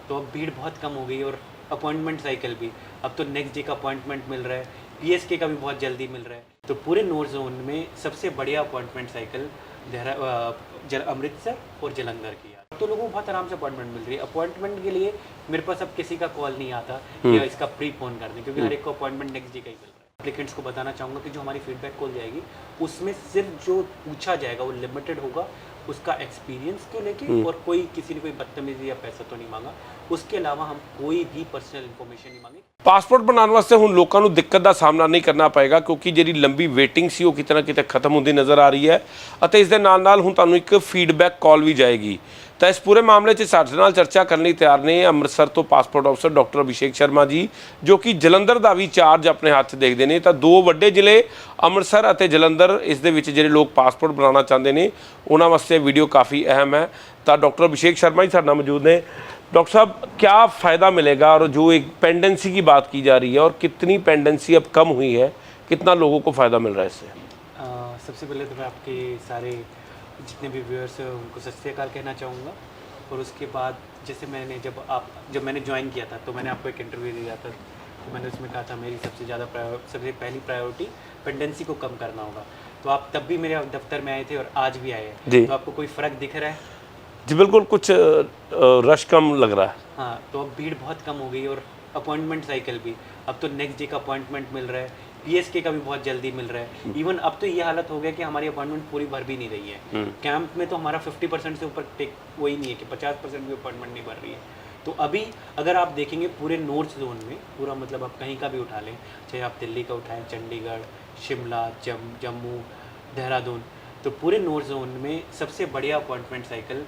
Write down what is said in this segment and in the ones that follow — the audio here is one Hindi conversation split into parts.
तो अब भीड़ बहुत कम हो गई और अपॉइंटमेंट साइकिल भी, अब तो नेक्स्ट डे का अपॉइंटमेंट मिल रहा है, पीएसके का भी बहुत जल्दी मिल रहा है। तो पूरे नॉर्थ जोन में सबसे बढ़िया अपॉइंटमेंट साइकिल अमृतसर और जलंधर की है। तो लोगों को बहुत आराम से अपॉइंटमेंट मिल रही है। अपॉइंटमेंट के लिए मेरे पास अब किसी का कॉल नहीं आता कि इसका प्री फोन कर दें, क्योंकि हर एक को अपॉइंटमेंट नेक्स्ट डे का ही मिल रहा है। एप्लीकेंट्स को बताना चाहूँगा कि जो हमारी फीडबैक कॉल जाएगी उसमें सिर्फ जो पूछा जाएगा वो लिमिटेड होगा, उसका एक्सपीरियंस को लेके, और कोई किसी ने कोई बदतमीजी या पैसा तो नहीं मांगा। उसके अलावा हम कोई भी पर्सनल इन्फॉर्मेशन नहीं मांगे। ਪਾਸਪੋਰਟ ਬਣਾਉਣ ਵਾਸਤੇ ਹੁਣ ਲੋਕਾਂ ਨੂੰ ਦਿੱਕਤ ਦਾ ਸਾਹਮਣਾ ਨਹੀਂ ਕਰਨਾ ਪਏਗਾ, ਕਿਉਂਕਿ ਜਿਹੜੀ ਲੰਬੀ ਵੇਟਿੰਗ ਸੀ ਉਹ ਕਿਤੇ ਨਾ ਕਿਤੇ ਖਤਮ ਹੁੰਦੀ ਨਜ਼ਰ ਆ ਰਹੀ ਹੈ ਅਤੇ ਇਸ ਦੇ ਨਾਲ ਨਾਲ ਹੁਣ ਤੁਹਾਨੂੰ ਇੱਕ ਫੀਡਬੈਕ ਕਾਲ ਵੀ ਜਾਏਗੀ। ਤਾਂ ਇਸ ਪੂਰੇ ਮਾਮਲੇ 'ਚ ਸਾਡੇ ਨਾਲ ਚਰਚਾ ਕਰਨ ਲਈ ਤਿਆਰ ਨੇ ਅੰਮ੍ਰਿਤਸਰ ਤੋਂ ਪਾਸਪੋਰਟ ਅਫਸਰ ਡਾਕਟਰ ਅਭਿਸ਼ੇਕ ਸ਼ਰਮਾ ਜੀ, ਜੋ ਕਿ ਜਲੰਧਰ ਦਾ ਵੀ ਚਾਰਜ ਆਪਣੇ ਹੱਥ 'ਚ ਦੇਖਦੇ ਨੇ। ਤਾਂ ਦੋ ਵੱਡੇ ਜ਼ਿਲ੍ਹੇ ਅੰਮ੍ਰਿਤਸਰ ਅਤੇ ਜਲੰਧਰ, ਇਸ ਦੇ ਵਿੱਚ ਜਿਹੜੇ ਲੋਕ ਪਾਸਪੋਰਟ ਬਣਾਉਣਾ ਚਾਹੁੰਦੇ ਨੇ ਉਹਨਾਂ ਵਾਸਤੇ ਵੀਡੀਓ ਕਾफ़ी अहम है। तो डॉक्टर अभिषेक शर्मा जी ਸਾਡੇ ਨਾਲ मौजूद ने। डॉक्टर साहब, क्या फ़ायदा मिलेगा, और जो एक पेंडेंसी की बात की जा रही है, और कितनी पेंडेंसी अब कम हुई है, कितना लोगों को फ़ायदा मिल रहा है इससे? सबसे पहले तो मैं आपके सारे जितने भी व्यूअर्स हैं उनको सत श्री अकाल कहना चाहूँगा। और उसके बाद जैसे मैंने जब मैंने ज्वाइन किया था तो मैंने आपको एक इंटरव्यू दिया था, तो मैंने उसमें कहा था मेरी सबसे पहली प्रायोरिटी पेंडेंसी को कम करना होगा। तो आप तब भी मेरे दफ्तर में आए थे और आज भी आए हैं, तो आपको कोई फ़र्क दिख रहा है? जी बिल्कुल, कुछ रश कम लग रहा है। हाँ, तो अब भीड़ बहुत कम हो गई और अपॉइंटमेंट साइकिल भी, अब तो नेक्स्ट डे का अपॉइंटमेंट मिल रहा है, पीएसके का भी बहुत जल्दी मिल रहा है। इवन अब तो ये हालत हो गया कि हमारी अपॉइंटमेंट पूरी भर भी नहीं रही है। कैंप में तो हमारा 50% से ऊपर टेक वही नहीं है कि 50% भी अपॉइंटमेंट नहीं भर रही है। तो अभी अगर आप देखेंगे पूरे नॉर्थ जोन में, पूरा मतलब आप कहीं का भी उठा लें, चाहे आप दिल्ली का उठाएं, चंडीगढ़, शिमला, जम्मू, देहरादून, तो पूरे नॉर्थ जोन में सबसे बढ़िया अपॉइंटमेंट साइकिल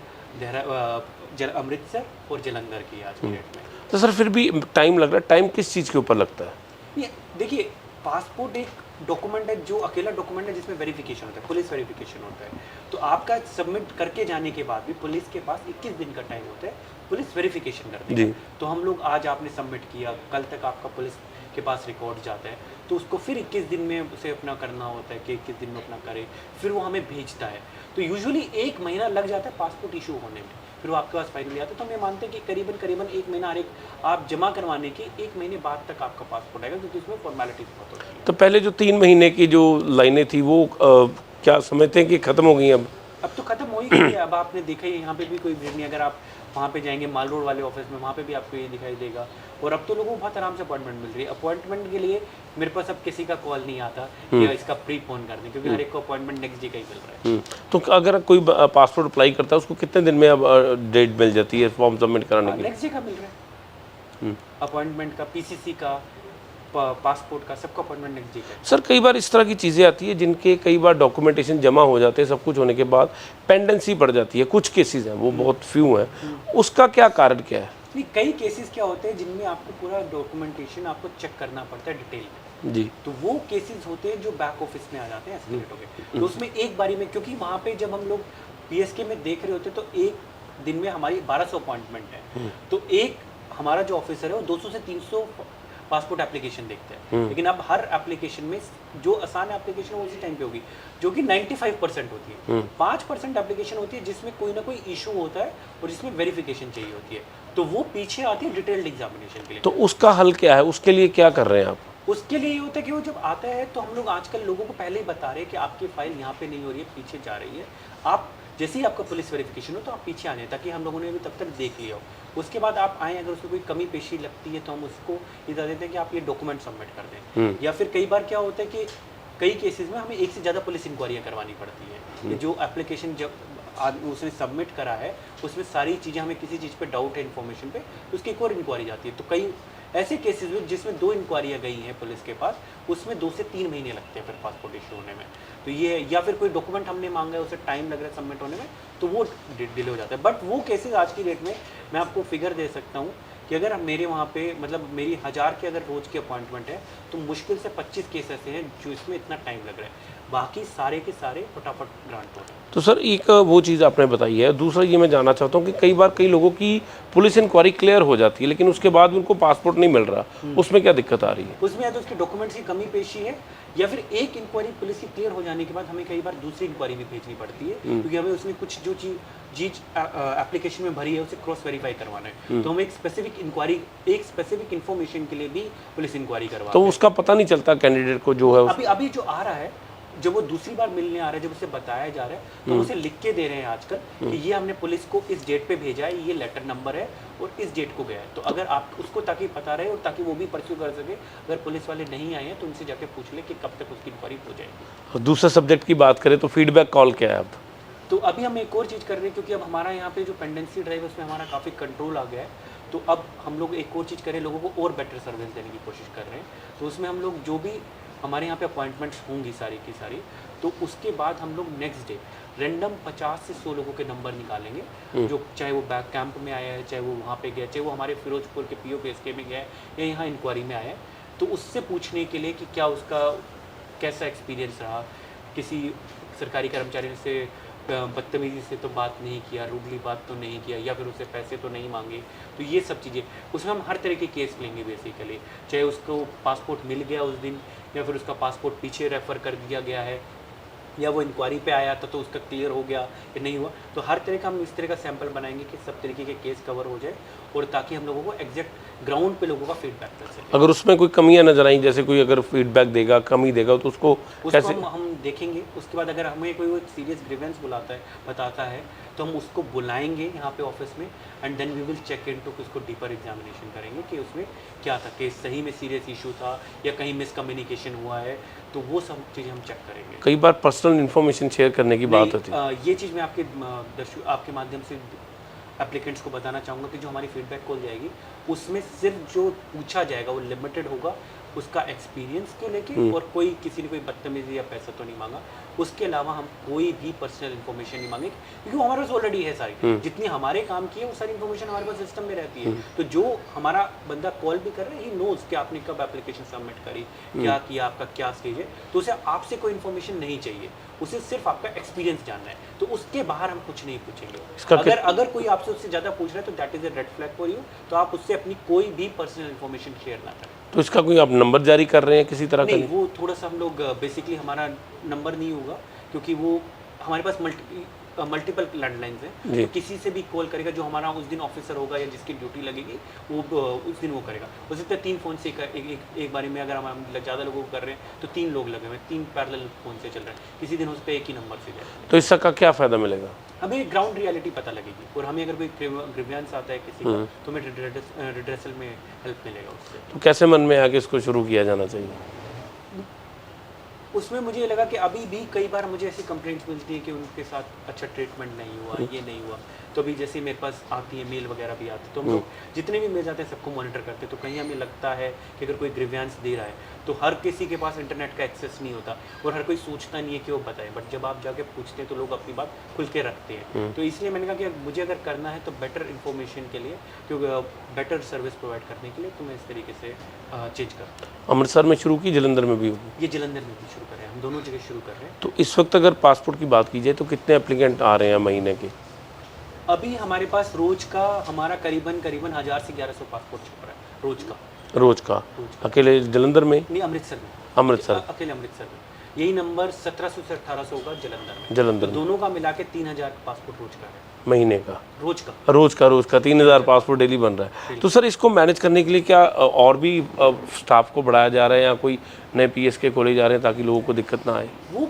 अमृतसर और जलंधर की आज की डेट में। तो सर फिर भी टाइम लग रहा है, टाइम किस चीज़ के ऊपर लगता है? ये देखिए, पासपोर्ट एक डॉक्यूमेंट है, जो अकेला डॉक्यूमेंट है जिसमें वेरिफिकेशन होता है, पुलिस वेरिफिकेशन होता है। तो आपका सबमिट करके जाने के बाद भी पुलिस के पास 21 दिन का टाइम होता है पुलिस वेरिफिकेशन करने का। तो हम लोग आज आपने सबमिट किया, कल तक आपका पुलिस के पास रिकॉर्ड जाता है, तो उसको फिर 21 दिन में उसे अपना करना होता है कि 21 दिन में अपना करे, फिर वो हमें भेजता है। तो यूजुअली 1 महीना लग जाता है पासपोर्ट इशू होने में, फिर वो आपके पास फाइनली आता है। तो हम ये मानते हैं कि करीबन 1 महीना हर एक आप जमा करवाने के 1 महीने बाद तक आपका पासपोर्ट आएगा, क्योंकि उसमें फॉर्मेलिटीज बहुत होती है। तो पहले जो 3 महीने की जो लाइनें थी वो क्या समझते हैं कि ख़त्म हो गई? अब तो ख़त्म हो ही गई है। अब आपने देखा ही, यहाँ पे भी कोई भीड़ नहीं। अगर आप वहाँ पे जाएंगे माल रोड वाले ऑफिस में, वहाँ पे भी आपको ये दिखाई देगा। और अब तो लोगों को बहुत आराम से अपॉइंटमेंट मिल रही है। अपॉइंटमेंट के लिए मेरे पास अब किसी का कॉल नहीं आता कि इसका प्री फोन कर दें, क्योंकि हर एक को अपॉइंटमेंट नेक्स्ट डे का ही मिल रहा है। तो अगर कोई पासपोर्ट अप्लाई करता है उसको कितने दिन में अब डेट मिल जाती है फॉर्म सबमिट कराने के लिए? नेक्स्ट डे का मिल रहा है अपॉइंटमेंट का, पीसीसी का, पासपोर्ट का, सबका अपॉइंटमेंट नेक्स्ट डे का। सर कई बार इस तरह की चीज़ें आती है जिनके कई बार डॉक्यूमेंटेशन जमा हो जाते हैं, सब कुछ होने के बाद पेंडेंसी पड़ जाती है। कुछ केसेस हैं, वो बहुत फ्यू हैं, उसका क्या कारण क्या है? नहीं, कई केसेस क्या होते हैं जिनमें आपको पूरा डॉक्यूमेंटेशन आपको चेक करना पड़ता है डिटेल में जी। तो वो केसेस होते हैं जो बैक ऑफिस में आ जाते हैं एस्केलेट होके। तो उसमें एक बारी में, क्योंकि वहाँ पे जब हम लोग पीएसके में देख रहे होते तो एक दिन में हमारी 1200 अपॉइंटमेंट है, तो एक हमारा जो ऑफिसर है वो 200 से 300 पासपोर्ट एप्लीकेशन देखते हैं। लेकिन अब हर एप्लीकेशन में जो आसान एप्लीकेशन है वो उसी टाइम पे होगी, जो कि 95% होती है। 5% एप्लीकेशन होती है जिसमें कोई ना कोई इशू होता है और जिसमें वेरिफिकेशन चाहिए होती है, तो वो पीछे आती है डिटेल्ड एग्जामिनेशन के लिए। तो उसका हल क्या है, उसके लिए क्या कर रहे हैं आप? उसके लिए ये होता है कि वो जब आता है तो हम लोग आजकल लोगों को पहले ही बता रहे हैं कि आपकी फाइल यहाँ पे नहीं हो रही है, पीछे जा रही है। आप जैसे ही आपका पुलिस वेरिफिकेशन हो तो आप पीछे आ जाए, ताकि हम लोगों ने भी तब तक देख लिया हो। उसके बाद आप आएँ, अगर उसमें कोई कमी पेशी लगती है तो हम उसको ये बता देते हैं कि आप ये डॉक्यूमेंट सबमिट कर दें। या फिर कई बार क्या होता है कि कई केसेस में हमें एक से ज़्यादा पुलिस इंक्वायरियाँ करवानी पड़ती है। जो एप्लीकेशन जब उसने सबमिट करा है उसमें सारी चीज़ें, हमें किसी चीज़ पे डाउट है इन्फॉर्मेशन पे, तो उसकी एक और इंक्वायरी जाती है। तो कई ऐसे केसेस में जिसमें 2 इंक्वायरियाँ गई हैं पुलिस के पास, उसमें 2 से 3 महीने लगते हैं फिर पासपोर्ट इशू होने में। तो ये, या फिर कोई डॉक्यूमेंट हमने मांगा है उसे टाइम लग रहा है सबमिट होने में, तो वो डिले हो जाता है। बट वो केसेस आज की डेट में मैं आपको फिगर दे सकता हूँ कि अगर मेरे वहाँ पे मतलब मेरी 1000 के अगर रोज़ की अपॉइंटमेंट है तो मुश्किल से 25 केस ऐसे हैं जो इसमें इतना टाइम लग रहा है। बाकी सारे के सारे फटाफट ग्रांट होते हैं। तो सर एक वो चीज़ आपने बताई है, दूसरा ये मैं जानना चाहता हूँ कि कई बार कई लोगों की पुलिस इंक्वायरी क्लियर हो जाती है लेकिन उसके बाद भी उनको पासपोर्ट नहीं मिल रहा, उसमें क्या दिक्कत आ रही है? उसमें या तो उसके डॉक्यूमेंट्स की कमी पेशी है, या फिर एक इंक्वायरी पुलिस की क्लियर हो जाने के बाद हमें कई बार दूसरी इंक्वायरी भी भेजनी पड़ती है, क्योंकि हमें उसमें कुछ जो चीज एप्लीकेशन में भरी है उसे क्रॉस वेरीफाई करवाना है। तो हम एक स्पेसिफिक इंक्वायरी, एक स्पेसिफिक इन्फॉर्मेशन के लिए भी पुलिस इंक्वायरी करवाते तो हैं। उसका पता नहीं चलता कैंडिडेट को जो है अभी अभी जो आ रहा है, जब वो दूसरी बार मिलने आ रहा है, जब उसे बताया जा रहा है, तो उसे लिख के दे रहे हैं आजकल कि ये हमने पुलिस को इस डेट पे भेजा है, ये लेटर नंबर है और इस डेट को गया है। तो अगर आप उसको ताकि पता रहे और ताकि वो भी परस्यू कर सके, अगर पुलिस वाले नहीं आए हैं तो उनसे जाके पूछ ले कि कब तक उसकी इंक्वायरी हो जाएगी। दूसरे सब्जेक्ट की बात करें तो फीडबैक कॉल क्या है अब? तो अभी हम एक और चीज़ कर रहे हैं, क्योंकि अब हमारा यहाँ पे जो पेंडेंसी ड्राइव है उसमें हमारा काफ़ी कंट्रोल आ गया है। तो अब हम लोग एक और चीज़ करें, लोगों को और बेटर सर्विस देने की कोशिश कर रहे हैं। तो उसमें हम लोग जो भी हमारे यहाँ पे अपॉइंटमेंट्स होंगी सारी की सारी, तो उसके बाद हम लोग नेक्स्ट डे रैंडम 50 से 100 लोगों के नंबर निकालेंगे, जो चाहे वो बैक कैंप में आया है, चाहे वो वहाँ पे गया, चाहे वो हमारे फिरोजपुर के PO-PSK में गया है या यहाँ इंक्वायरी में आया है। तो उससे पूछने के लिए कि क्या उसका कैसा एक्सपीरियंस रहा, किसी सरकारी कर्मचारी से बदतमीजी से तो बात नहीं किया, रूडली बात तो नहीं किया, या फिर उससे पैसे तो नहीं मांगे। तो ये सब चीज़ें उसमें हम हर तरह के केस लेंगे बेसिकली, चाहे उसको पासपोर्ट मिल गया उस दिन या फिर उसका पासपोर्ट पीछे रेफ़र कर दिया गया है, या वो इंक्वायरी पे आया था तो उसका क्लियर हो गया या नहीं हुआ। तो हर तरह का हम इस तरह का सैंपल बनाएंगे कि सब तरीके के केस कवर हो जाए, और ताकि हम लोगों को एग्जैक्ट ग्राउंड पे लोगों का फीडबैक कर सकें। अगर उसमें कोई कमियां नजर आई, जैसे कोई अगर फीडबैक देगा, कमी देगा, तो उसको कैसे? हम देखेंगे। उसके बाद अगर हमें कोई सीरियस ग्रीवेंस बुलाता है, बताता है, तो हम उसको बुलाएंगे यहाँ पे ऑफिस में, and then we will check into, उसको डीपर एग्जामिनेशन करेंगे कि उसमें क्या था, केस सही में सीरियस इशू था या कहीं मिसकम्युनिकेशन हुआ है। तो वो सब चीज़ें हम चेक करेंगे। कई बार पर्सनल इन्फॉर्मेशन शेयर करने की बात होती है। ये चीज़ मैं आपके माध्यम से एप्लीकेंट्स को बताना चाहूँगा कि जो हमारी फीडबैक कॉल जाएगी उसमें सिर्फ जो पूछा जाएगा वो लिमिटेड होगा, उसका एक्सपीरियंस को लेके, और कोई किसी ने कोई बदतमीजी या पैसा तो नहीं मांगा। उसके अलावा हम कोई भी पर्सनल इन्फॉर्मेशन नहीं मांगे, क्योंकि वो हमारे पास ऑलरेडी है सारी, जितनी हमारे काम की है वो सारी इन्फॉर्मेशन हमारे पास सिस्टम में रहती है। तो जो हमारा बंदा कॉल भी कर रहा है, ही नोज कि आपने कब एप्लीकेशन सबमिट करी, क्या किया, आपका क्या स्टेज है। तो उसे आपसे कोई इन्फॉर्मेशन नहीं चाहिए, उसे सिर्फ आपका एक्सपीरियंस जानना है। तो उसके बाहर हम कुछ नहीं पूछेंगे। अगर कोई आपसे उससे ज़्यादा पूछ रहा है तो that is a red flag for you. तो आप उससे अपनी कोई भी पर्सनल इन्फॉर्मेशन शेयर ना करें। तो इसका कोई आप नंबर जारी कर रहे हैं किसी तरह का? नहीं, वो थोड़ा सा हम लोग बेसिकली हमारा नंबर नहीं होगा, क्योंकि वो हमारे पास मल्टीपल लैंडलाइंस हैं। तो किसी से भी कॉल करेगा, जो हमारा उस दिन ऑफिसर होगा या जिसकी ड्यूटी लगेगी, वो उस दिन वो करेगा। हो सकता है 3 फ़ोन से एक बारी में, अगर हम ज़्यादा लोगों को कर रहे हैं तो 3 लोग लगे हुए हैं, 3 पैरेलल फ़ोन से चल रहा है। किसी दिन उस पर एक ही नंबर से जाए। तो इसका क्या फ़ायदा मिलेगा? हमें ग्राउंड रियलिटी पता लगेगी, और हमें अगर कोई ग्रीवेंस आता है किसी का, तो हमें रिड्रेसल में हेल्प मिलेगा उससे। तो कैसे मन में आके इसको शुरू किया जाना चाहिए? उसमें मुझे ये लगा कि अभी भी कई बार मुझे ऐसी कंप्लेंट्स मिलती है कि उनके साथ अच्छा ट्रीटमेंट नहीं हुआ, ये नहीं हुआ। तो अभी जैसे मेरे पास आती है मेल वगैरह भी आती है, तो हम लोग जितने भी मेल आते हैं सबको मॉनिटर करते हैं। तो कहीं हमें लगता है कि अगर कोई ग्रीवेंस दे रहा है तो हर किसी के पास इंटरनेट का एक्सेस नहीं होता, और हर कोई सोचता नहीं है कि वो बताए। बट जब आप जाके पूछते हैं तो लोग अपनी बात खुल के रखते हैं। तो इसलिए मैंने कहा कि मुझे अगर करना है तो बेटर इन्फॉर्मेशन के लिए, क्योंकि बेटर सर्विस प्रोवाइड करने के लिए, तो मैं इस तरीके से चेंज करता हूँ। अमृतसर में शुरू की, जलंधर में भी होगी? ये जलंधर में भी शुरू कर रहे हैं, हम दोनों जगह शुरू कर रहे हैं। तो इस वक्त अगर पासपोर्ट की बात की जाए तो कितने एप्लीकेंट आ रहे हैं महीने के? अभी हमारे पास रोज का हमारा करीबन 1000 से 1100 पासपोर्ट छप रहा है रोज का। अकेले जलंधर में? नहीं, अमृतसर में। अकेले अमृतसर में यही नंबर 1700 से 1800 होगा जलंधर में। तो दोनों का मिला के 3000 पासपोर्ट रोज का है, महीने का। रोज का 3000 पासपोर्ट डेली बन रहा है। तो सर इसको मैनेज करने के लिए क्या और भी स्टाफ को बढ़ाया जा रहा है, या कोई नए PSK खोले जा रहे हैं ताकि लोगों को दिक्कत ना आए? वो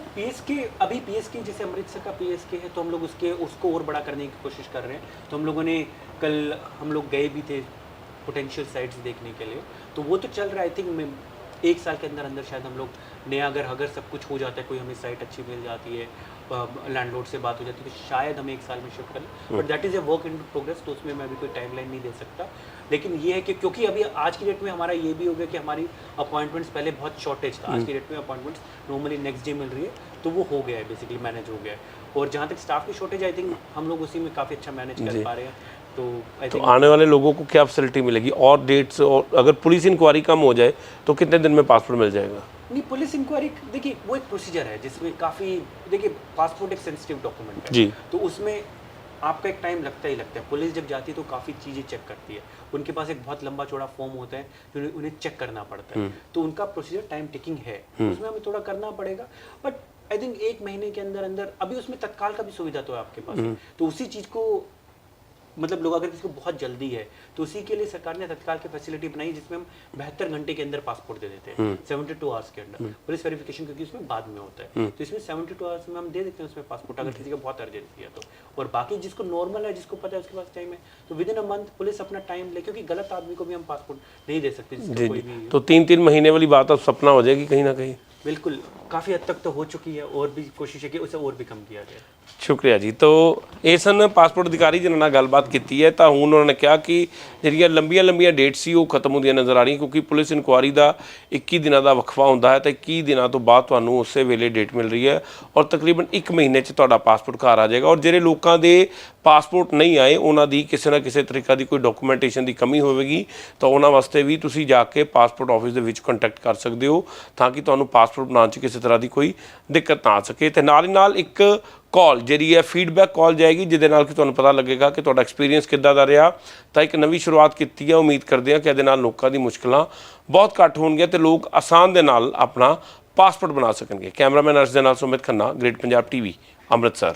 अभी PSK जैसे अमृतसर का PSK है, तो हम लोग उसको और बड़ा करने की कोशिश कर रहे हैं। तो हम लोगों ने कल हम लोग गए भी थे पोटेंशियल साइट्स देखने के लिए, तो वो तो चल रहा है। आई थिंक 1 साल के अंदर शायद हम लोग नया, अगर सब कुछ हो जाता है, कोई हमें साइट अच्छी मिल जाती है, लैंडलॉर्ड से बात हो जाती है, तो शायद हम 1 साल में शिफ्ट कर लें। But that is a work in progress, तो उसमें मैं अभी कोई टाइमलाइन नहीं दे सकता। लेकिन ये है कि क्योंकि अभी आज की डेट में हमारा ये भी हो गया कि हमारी अपॉइंटमेंट्स पहले बहुत शॉर्टेज था, आज की डेट में appointments normally next day meal रही है, तो वो हो गया है, बेसिकली मैनेज हो गया है। और जहाँ तक स्टाफ की शॉर्टेज, आई थिंक हम लोग उसी में काफ़ी अच्छा मैनेज कर पा रहे हैं। तो आने वाले लोगों को क्या फैसिलिटी मिलेगी, और डेट्स, और अगर पुलिस इंक्वायरी कम हो जाए तो कितने दिन में पासपोर्ट मिल जाएगा? नहीं, पुलिस इंक्वायरी देखिए वो एक प्रोसीजर है जिसमें काफ़ी, देखिए पासपोर्ट एक सेंसिटिव डॉक्यूमेंट है जी। तो उसमें आपका एक टाइम लगता ही लगता है। पुलिस जब जाती है तो काफ़ी चीज़ें चेक करती है, उनके पास एक बहुत लंबा चौड़ा फॉर्म होता है जो उन्हें चेक करना पड़ता है, तो उनका प्रोसीजर टाइम टेकिंग है, उसमें हमें थोड़ा करना पड़ेगा। बट आई थिंक 1 महीने के अंदर अंदर अभी उसमें तत्काल का भी सुविधा तो है आपके पास, तो उसी चीज़ को मतलब लोग अगर किसी को बहुत जल्दी है तो उसी के लिए सरकार ने तत्काल की फैसिलिटी बनाई जिसमें हम 72 घंटे के अंदर पासपोर्ट दे देते हैं, 72 आवर्स के अंदर। पुलिस वेरिफिकेशन क्योंकि उसमें बाद में होता है तो इसमें 72 आवर्स में हम दे देते हैं उसमें पासपोर्ट, अगर किसी का बहुत अर्जेंसी है तो। और बाकी जिसको नॉर्मल है, जिसको पता है उसके पास टाइम है, तो with in a month police अपना टाइम ले, क्योंकि गलत आदमी को भी हम पासपोर्ट नहीं दे सकते जिसका कोई भी। तो 3-3 महीने वाली बात अब सपना हो जाएगी कहीं ना कहीं। बिल्कुल, काफ़ी हद तक तो हो चुकी है, और भी कोशिश है कि उसे और भी कम किया जाए। ਸ਼ੁਕਰੀਆ ਜੀ। ਤੋ ਇਹ ਸਨ ਪਾਸਪੋਰਟ ਅਧਿਕਾਰੀ ਜਿਨ੍ਹਾਂ ਨਾਲ ਗੱਲਬਾਤ ਕੀਤੀ ਹੈ। ਤਾਂ ਹੁਣ ਉਹਨਾਂ ਨੇ ਕਿਹਾ ਕਿ ਜਿਹੜੀਆਂ ਲੰਬੀਆਂ ਡੇਟ ਸੀ ਉਹ ਖਤਮ ਹੁੰਦੀਆਂ ਨਜ਼ਰ ਆ ਰਹੀਆਂ, ਕਿਉਂਕਿ ਪੁਲਿਸ ਇਨਕੁਆਰੀ ਦਾ 21 ਦਿਨਾਂ ਦਾ ਵਕਫਾ ਹੁੰਦਾ ਹੈ ਤਾਂ 21 ਦਿਨਾਂ ਤੋਂ ਬਾਅਦ ਤੁਹਾਨੂੰ ਉਸੇ ਵੇਲੇ ਡੇਟ ਮਿਲ ਰਹੀ ਹੈ ਔਰ ਤਕਰੀਬਨ 1 ਮਹੀਨੇ 'ਚ ਤੁਹਾਡਾ ਪਾਸਪੋਰਟ ਘਰ ਆ ਜਾਏਗਾ। ਔਰ ਜਿਹੜੇ ਲੋਕਾਂ ਦੇ ਪਾਸਪੋਰਟ ਨਹੀਂ ਆਏ ਉਹਨਾਂ ਦੀ ਕਿਸੇ ਨਾ ਕਿਸੇ ਤਰੀਕਾ ਦੀ ਕੋਈ ਡਾਕੂਮੈਂਟੇਸ਼ਨ ਦੀ ਕਮੀ ਹੋਵੇਗੀ ਤਾਂ ਉਹਨਾਂ ਵਾਸਤੇ ਵੀ ਤੁਸੀਂ ਜਾ ਕੇ ਪਾਸਪੋਰਟ ਆਫਿਸ ਦੇ ਵਿੱਚ ਕੰਟੈਕਟ ਕਰ ਸਕਦੇ ਹੋ ਤਾਂ ਕਿ ਤੁਹਾਨੂੰ ਪਾਸਪੋਰਟ ਬਣਾਉਣ 'ਚ ਕਿਸੇ ਤਰ੍ਹਾਂ ਦੀ ਕੋਈ ਦਿੱਕਤ ਨਾ ਆ ਸਕੇ। ਤੇ ਨਾਲ ਹੀ ਨਾਲ ਇੱਕ ਕਾਲ ਜਿਹੜੀ ਹੈ ਫੀਡਬੈਕ ਕਾਲ ਜਾਏਗੀ ਜਿਹਦੇ ਨਾਲ ਕਿ ਤੁਹਾਨੂੰ ਪਤਾ ਲੱਗੇਗਾ ਕਿ ਤੁਹਾਡਾ ਐਕਸਪੀਰੀਅੰਸ ਕਿੱਦਾਂ ਦਾ ਰਿਹਾ। ਤਾਂ ਇੱਕ ਨਵੀਂ ਸ਼ੁਰੂਆਤ ਕੀਤੀ ਹੈ, ਉਮੀਦ ਕਰਦੇ ਹਾਂ ਕਿ ਇਹਦੇ ਨਾਲ ਲੋਕਾਂ ਦੀ ਮੁਸ਼ਕਲਾਂ ਬਹੁਤ ਘੱਟ ਹੋਣਗੀਆਂ ਤੇ ਲੋਕ ਆਸਾਨ ਦੇ ਨਾਲ ਆਪਣਾ ਪਾਸਪੋਰਟ ਬਣਾ ਸਕਣਗੇ। ਕੈਮਰਾਮੈਨ ਅਰਸ਼ ਦੇ ਨਾਲ ਸੁਮਿਤ ਖੰਨਾ, ਗ੍ਰੇਟ ਪੰਜਾਬ ਟੀਵੀ, ਅੰਮ੍ਰਿਤਸਰ।